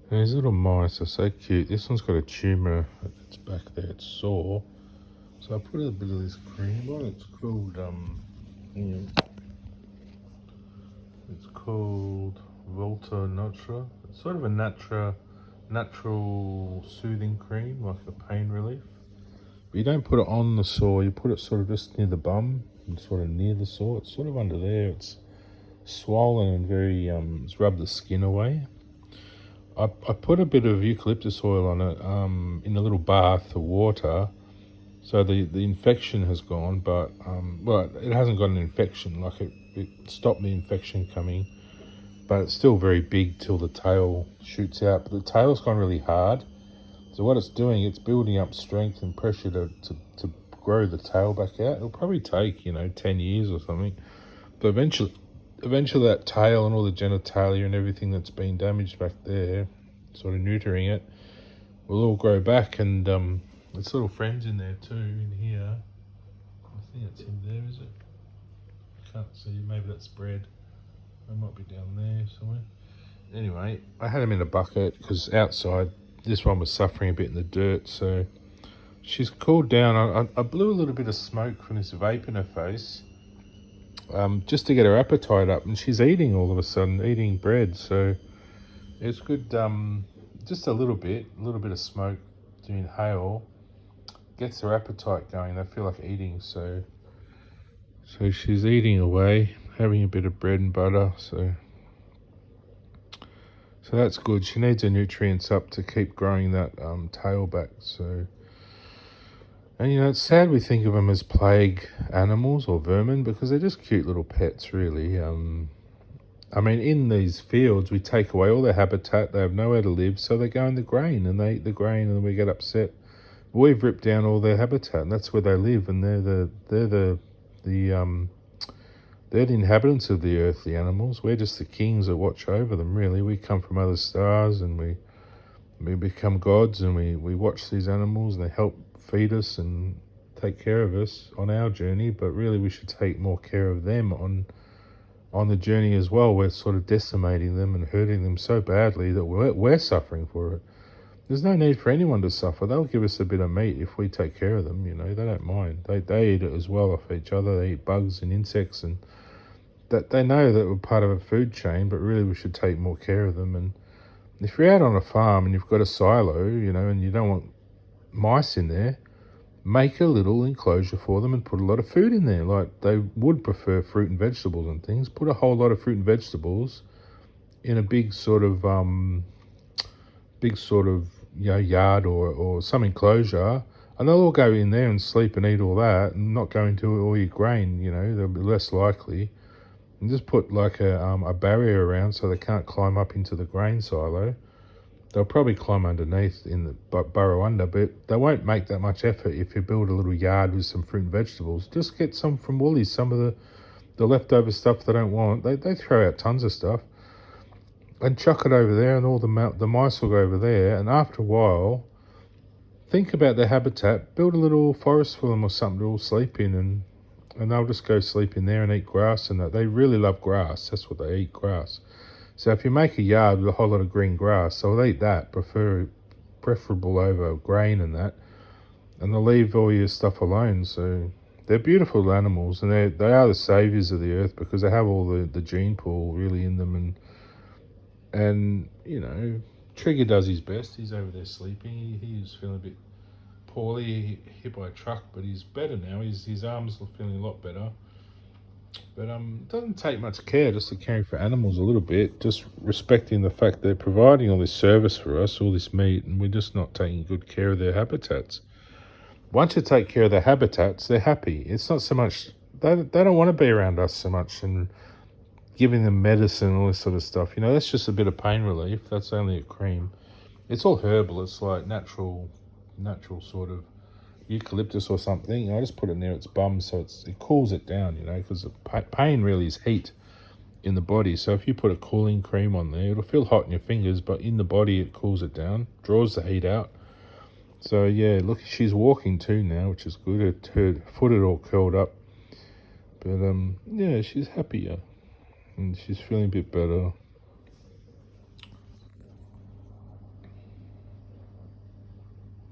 These little mice are so cute. This one's got a tumour at its back there. It's sore. So I put a bit of this cream on. It's called it's called Volta Natural. It's sort of a natural soothing cream, like a pain relief. But you don't put it on the sore. You put it sort of just near the bum, and sort of near the sore. It's sort of under there. It's swollen and very it's rubbed the skin away. I put a bit of eucalyptus oil on it in a little bath of water, so the infection has gone, but well, it hasn't got an infection. Like it stopped the infection coming, but it's still very big till the tail shoots out. But the tail's gone really hard, so what it's doing, it's building up strength and pressure to grow the tail back out. It'll probably take 10 years or something, but eventually that tail and all the genitalia and everything that's been damaged back there, sort of neutering it, will all grow back. And there's little friends in there too, in here. I think it's in there, is it? Can't see, maybe that's bread. They might be down there somewhere. Anyway, I had them in a bucket because outside this one was suffering a bit in the dirt, so she's cooled down. I blew a little bit of smoke from this vape in her face, just to get her appetite up, and she's eating all of a sudden, eating bread. So it's good. Just a little bit of smoke to inhale gets her appetite going. They feel like eating, so she's eating away, having a bit of bread and butter. So that's good. She needs her nutrients up to keep growing that tail back. So. And it's sad we think of them as plague animals or vermin because they're just cute little pets, really. I mean, in these fields, we take away all their habitat. They have nowhere to live, so they go in the grain and they eat the grain, and we get upset. We've ripped down all their habitat, and that's where they live. And they're the inhabitants of the earth, the animals. We're just the kings that watch over them. Really, we come from other stars, and we become gods, and we watch these animals, and they help feed us and take care of us on our journey. But really we should take more care of them on the journey as well. We're sort of decimating them and hurting them so badly that we're suffering for it. There's no need for anyone to suffer. They'll give us a bit of meat if we take care of them. They don't mind. They eat it as well off each other. They eat bugs and insects, and that they know that we're part of a food chain, but really we should take more care of them. And if you're out on a farm and you've got a silo, and you don't want mice in there, make a little enclosure for them and put a lot of food in there. Like they would prefer fruit and vegetables and things. Put a whole lot of fruit and vegetables in a big sort of yard or some enclosure, and they'll all go in there and sleep and eat all that, and not go into all your grain. They'll be less likely. And just put like a barrier around so they can't climb up into the grain silo. They'll probably climb underneath in the burrow under, but they won't make that much effort if you build a little yard with some fruit and vegetables. Just get some from Woolies, some of the leftover stuff they don't want. They throw out tons of stuff, and chuck it over there, and all the mice will go over there. And after a while, think about their habitat, build a little forest for them or something to all sleep in, and they'll just go sleep in there and eat grass and that. They really love grass. That's what they eat, grass. So if you make a yard with a whole lot of green grass, they'll eat that, preferable over grain and that, and they'll leave all your stuff alone. So they're beautiful animals, and they are the saviours of the earth because they have all the gene pool really in them. And Trigger does his best. He's over there sleeping. He was feeling a bit poorly, hit by a truck, but he's better now. His arms are feeling a lot better. But it doesn't take much care just to care for animals a little bit, just respecting the fact they're providing all this service for us, all this meat, and we're just not taking good care of their habitats. Once you take care of their habitats, they're happy. It's not so much, they don't want to be around us so much and giving them medicine and all this sort of stuff. That's just a bit of pain relief. That's only a cream. It's all herbal. It's like natural sort of eucalyptus or something. I just put it near its bum so it cools it down, because the pain really is heat in the body. So if you put a cooling cream on there, it'll feel hot in your fingers, but in the body it cools it down, draws the heat out. So yeah, look, she's walking too now, which is good. Her foot is all curled up, but yeah, she's happier and she's feeling a bit better.